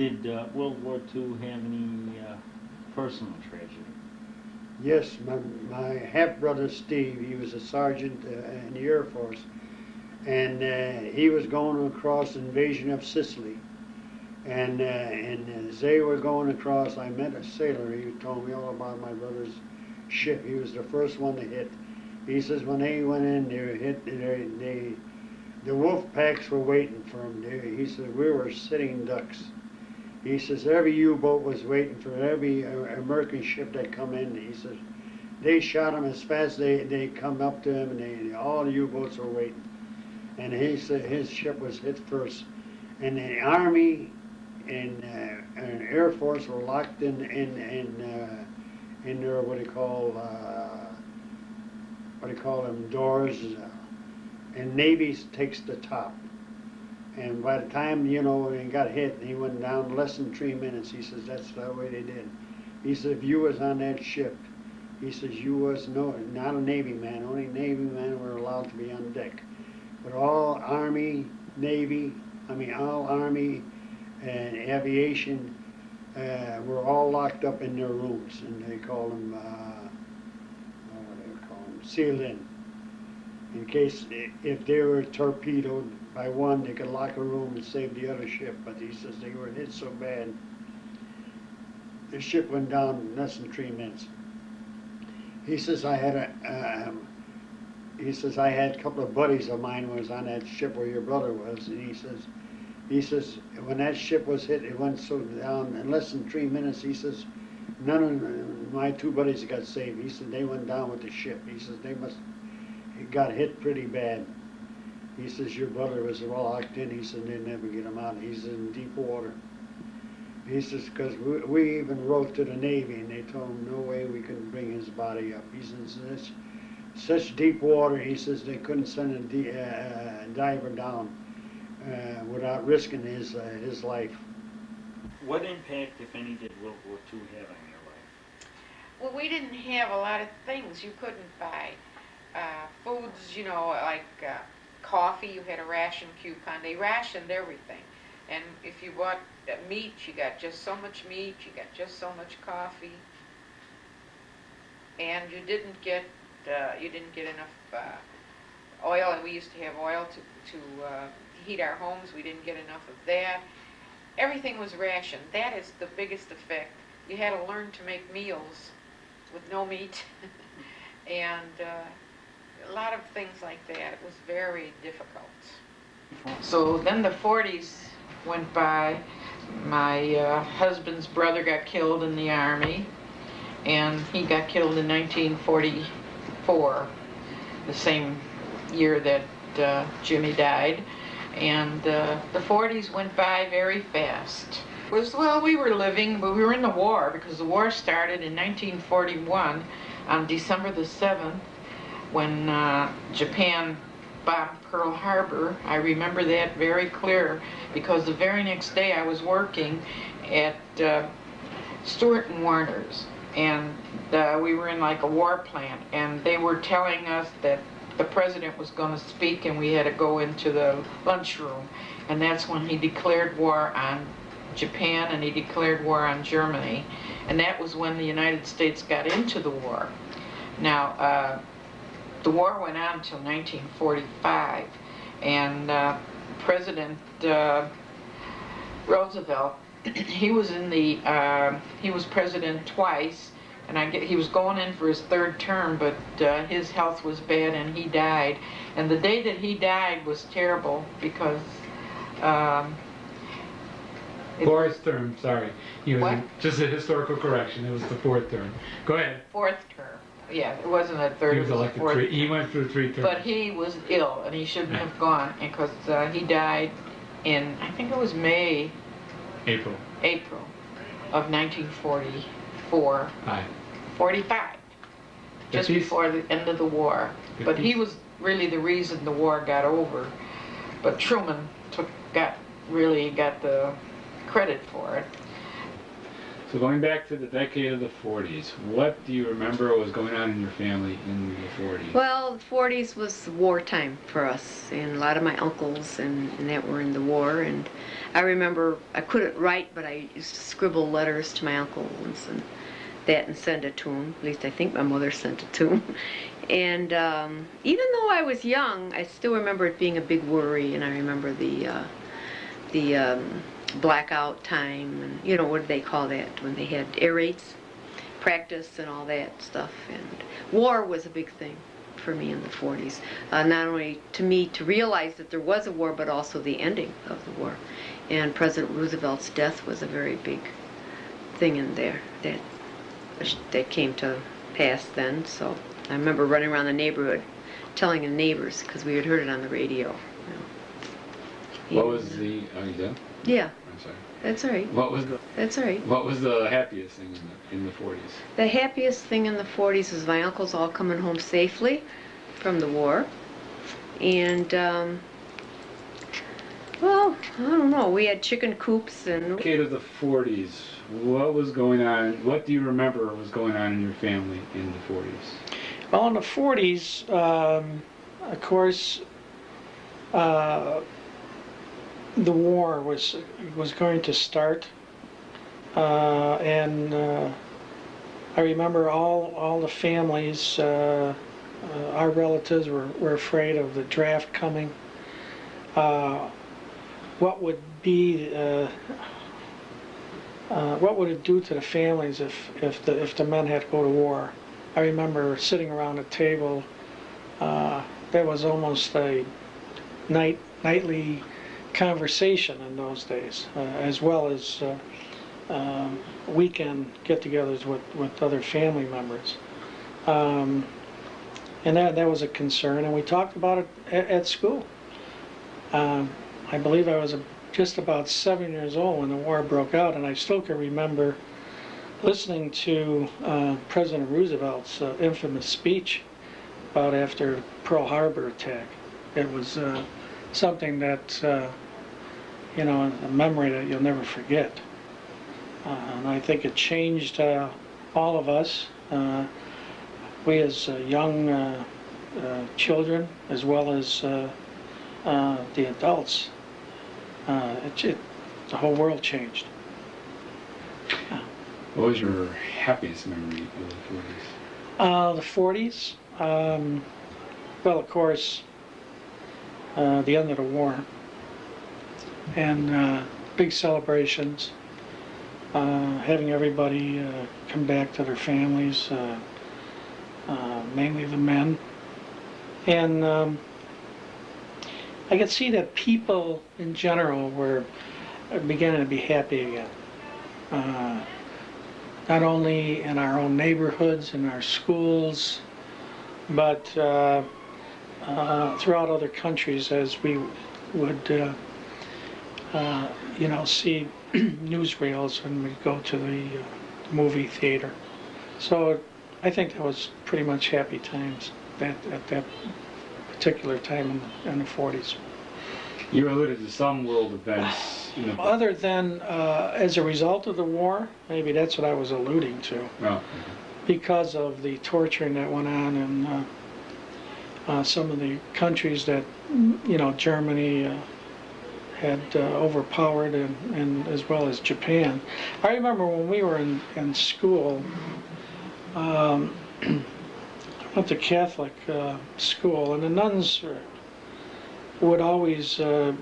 Did World War II have any personal tragedy? Yes, my half-brother Steve, he was a sergeant in the Air Force, and he was going across the invasion of Sicily. And as they were going across, I met a sailor. He told me all about my brother's ship. He was the first one to hit. He says when they went in, they hit. The wolf packs were waiting for them. He said we were sitting ducks. He says every U-boat was waiting for every American ship that come in. He says they shot them as fast as they come up to him, and all the U-boats were waiting. And he said his ship was hit first, and the Army and Air Force were locked in their what do you call them doors, and Navy takes the top. And by the time, he got hit, he went down less than 3 minutes. He says, that's the way they did. He said, if you was on that ship, he says, you was not a Navy man. Only Navy men were allowed to be on deck. But all Army, all Army and aviation were all locked up in their rooms. And they call them, sealed in case if they were torpedoed by one, they could lock a room and save the other ship. But he says they were hit so bad, the ship went down in less than 3 minutes. He says I had a couple of buddies of mine was on that ship where your brother was, and he says when that ship was hit, it went so down in less than 3 minutes. He says none of my two buddies got saved. He said they went down with the ship. He says it got hit pretty bad. He says your brother was locked in. He said they'd never get him out. He's in deep water. He says because we even wrote to the Navy and they told him no way we couldn't bring his body up. He says such deep water. He says they couldn't send a diver down without risking his life. What impact, if any, did World War II have on your life? Well, we didn't have a lot of things. You couldn't buy foods, like coffee. You had a ration coupon. They rationed everything. And if you bought meat, you got just so much meat. You got just so much coffee. And you didn't get enough oil. And we used to have oil to heat our homes. We didn't get enough of that. Everything was rationed. That is the biggest effect. You had to learn to make meals with no meat. And a lot of things like that. It was very difficult. So then the 40s went by. My husband's brother got killed in the Army, and he got killed in 1944, the same year that Jimmy died. And the 40s went by very fast. We were living, but we were in the war, because the war started in 1941 on December the 7th, when Japan bombed Pearl Harbor. I remember that very clear, because the very next day I was working at Stewart and Warner's, and we were in like a war plant, and they were telling us that the president was going to speak and we had to go into the lunchroom, and that's when he declared war on Japan and he declared war on Germany, and that was when the United States got into the war. Now, the war went on until 1945, and President Roosevelt, he was president twice, and he was going in for his third term, but his health was bad and he died. And the day that he died was terrible, because fourth term, sorry. What? Just a historical correction, it was the fourth term. Go ahead. Fourth term. Yeah, it wasn't a third. He was elected he went through 3 terms. But he was ill, and he shouldn't have gone, because he died in, I think it was April of 1944. 45, just before the end of the war. But he was really the reason the war got over. But Truman got the credit for it. So going back to the decade of the 40s, what do you remember was going on in your family in the 40s? Well, the 40s was wartime for us, and a lot of my uncles and that were in the war. And I remember I couldn't write, but I used to scribble letters to my uncles and that and send it to them. At least I think my mother sent it to them. And even though I was young, I still remember it being a big worry. And I remember the blackout time, and you know, what do they call that when they had air raids practice and all that stuff. And war was a big thing for me in the 40s. Not only to me to realize that there was a war, but also the ending of the war. And President Roosevelt's death was a very big thing in there that came to pass then. So I remember running around the neighborhood telling the neighbors, because we had heard it on the radio. You know. What was the? Are you done? Yeah, I'm sorry. that's all right. That's all right. What was the happiest thing in the 40s? The happiest thing in the 40s was my uncles all coming home safely from the war. And, well, I don't know, we had chicken coops and... Decade of the 40s, what was going on? What do you remember was going on in your family in the 40s? Well, in the 40s, of course, the war was going to start, and I remember all the families, our relatives were afraid of the draft coming. What would it do to the families if the men had to go to war? I remember sitting around a table. There was almost a nightly conversation in those days, as well as weekend get-togethers with other family members. And that was a concern, and we talked about it at school. I believe I was just about 7 years old when the war broke out, and I still can remember listening to President Roosevelt's infamous speech about after Pearl Harbor attack. It was something that, you know, a memory that you'll never forget. And I think it changed all of us. We as young children, as well as the adults, the whole world changed. What was your happiest memory of the 40s? The 40s, well, of course, the end of the war, and big celebrations, having everybody come back to their families, mainly the men. And I could see that people in general were beginning to be happy again. Not only in our own neighborhoods, in our schools, but throughout other countries, as we would, you know, see newsreels when we go to the movie theater. So I think that was pretty much happy times at that particular time in the 40s. You alluded to some world events in the... Other than as a result of the war, maybe that's what I was alluding to. Oh. Because of the torturing that went on in some of the countries that, you know, Germany had overpowered, and as well as Japan. I remember when we were in school, I went to Catholic school, and the nuns would always, at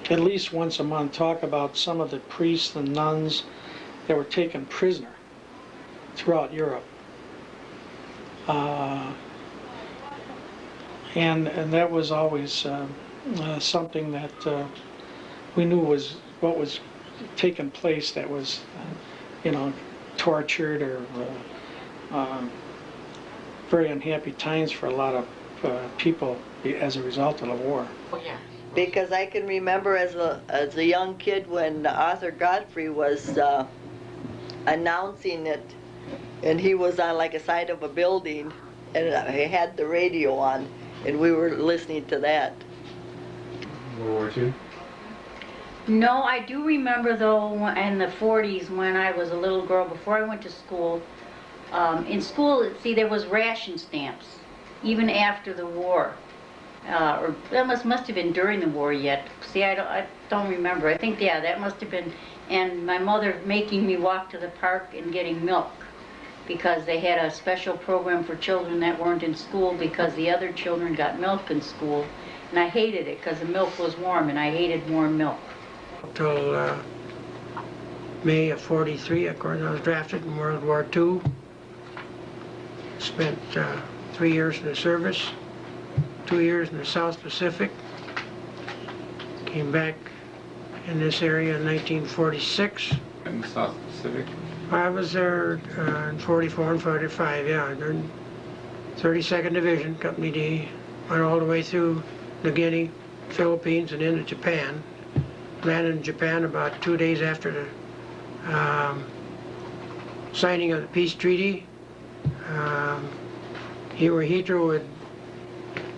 least once a month, talk about some of the priests and nuns that were taken prisoner throughout Europe. And that was always something that we knew was what was taking place, that was, you know, tortured or very unhappy times for a lot of people as a result of the war. Oh, yeah. Because I can remember as a young kid when Arthur Godfrey was announcing it, and he was on like a side of a building, and he had the radio on, and we were listening to that. World War II? No, I do remember though, in the 40s when I was a little girl, before I went to school, in school, see, there was ration stamps, even after the war. Or that must have been during the war yet. See, I don't remember. I think, yeah, that must have been, and my mother making me walk to the park and getting milk, because they had a special program for children that weren't in school because the other children got milk in school. And I hated it because the milk was warm and I hated warm milk. Till May of '43, of course, I was drafted in World War II. Spent 3 years in the service, 2 years in the South Pacific. Came back in this area in 1946. In the South Pacific? I was there in 44 and 45, yeah. During 32nd Division, Company D. Went all the way through New Guinea, Philippines, and into Japan. Landed in Japan about 2 days after the signing of the peace treaty. Hirohito had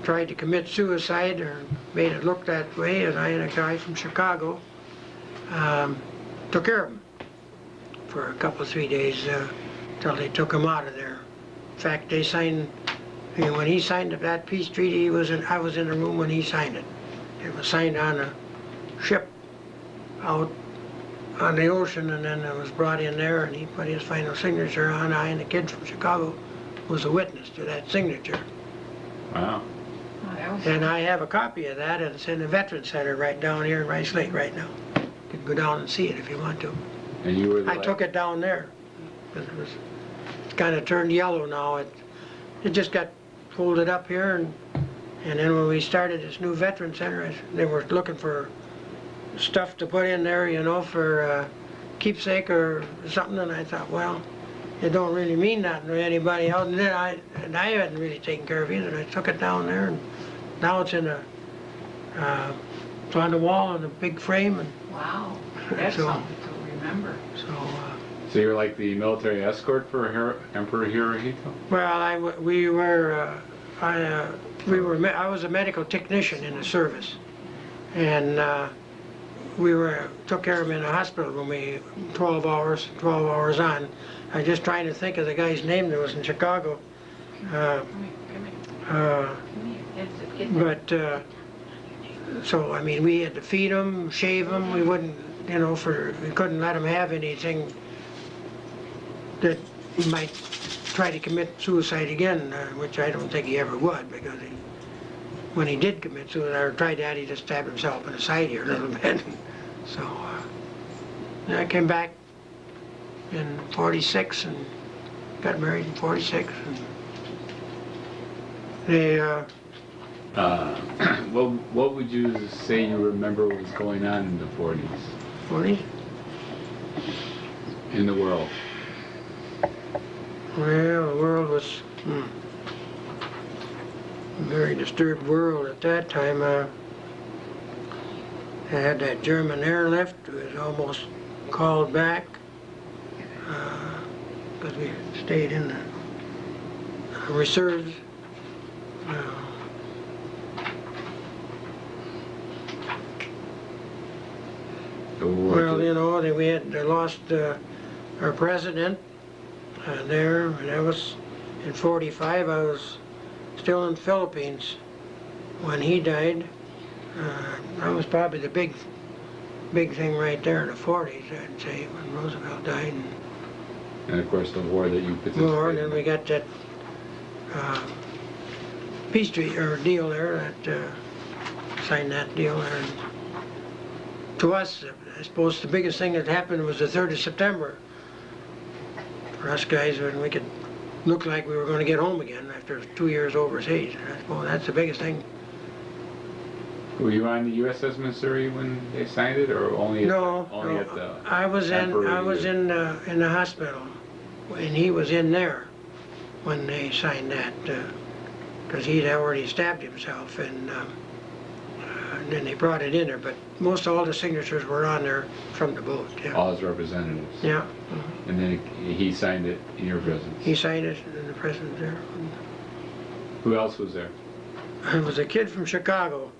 tried to commit suicide, or made it look that way, and I and a guy from Chicago took care of him for a couple, 3 days till they took him out of there. In fact, they signed, when he signed that peace treaty, I was in the room when he signed it. It was signed on a ship out on the ocean, and then it was brought in there, and he put his final signature on. I and the kid from Chicago was a witness to that signature. Wow. And I have a copy of that, and it's in the Veterans Center right down here in Rice Lake right now. You can go down and see it if you want to. And you were the I took it down there. It's kind of turned yellow now. It just got folded up here, and then when we started this new Veterans Center, they were looking for stuff to put in there, you know, for keepsake or something, and I thought, well, it don't really mean nothing to anybody else, and then I hadn't really taken care of it either. I took it down there, and now it's in it's on the wall in a big frame, and Wow, that's So- something to remember. So you're like the military escort for Emperor Hirohito? well, I was a medical technician in the service, and took care of him in a hospital room. 12 hours on. I was just trying to think of the guy's name that was in Chicago. So I mean, we had to feed him, shave him. We wouldn't, you know, we couldn't let him have anything that he might try to commit suicide again, which I don't think he ever would, because when he did commit suicide or tried that, he just stabbed himself in the side here a little bit. So I came back in '46 and got married in '46. And what would you say you remember was going on in the 40s 40? in the world? Well, the world was a very disturbed world at that time. They had that German airlift. It was almost called back because we stayed in the reserves. Well, you know, we had lost our president there, and that was in '45. I was still in the Philippines when he died. That was probably the big thing right there in the '40s, I'd say, when Roosevelt died. And of course the war that you participated in. And then we got that peace treaty or deal there, that signed that deal there. And to us, I suppose the biggest thing that happened was the 3rd of September. For us guys, when we could look like we were going to get home again after 2 years overseas. I suppose that's the biggest thing. Were you on the USS Missouri when they signed it, or only? No, at the I was in the hospital, and he was in there when they signed that, because he'd already stabbed himself, and then they brought it in there. But most all the signatures were on there from the boat. Yeah. All his representatives. Yeah. And then he signed it in your presence. He signed it in the presence there. Who else was there? It was a kid from Chicago.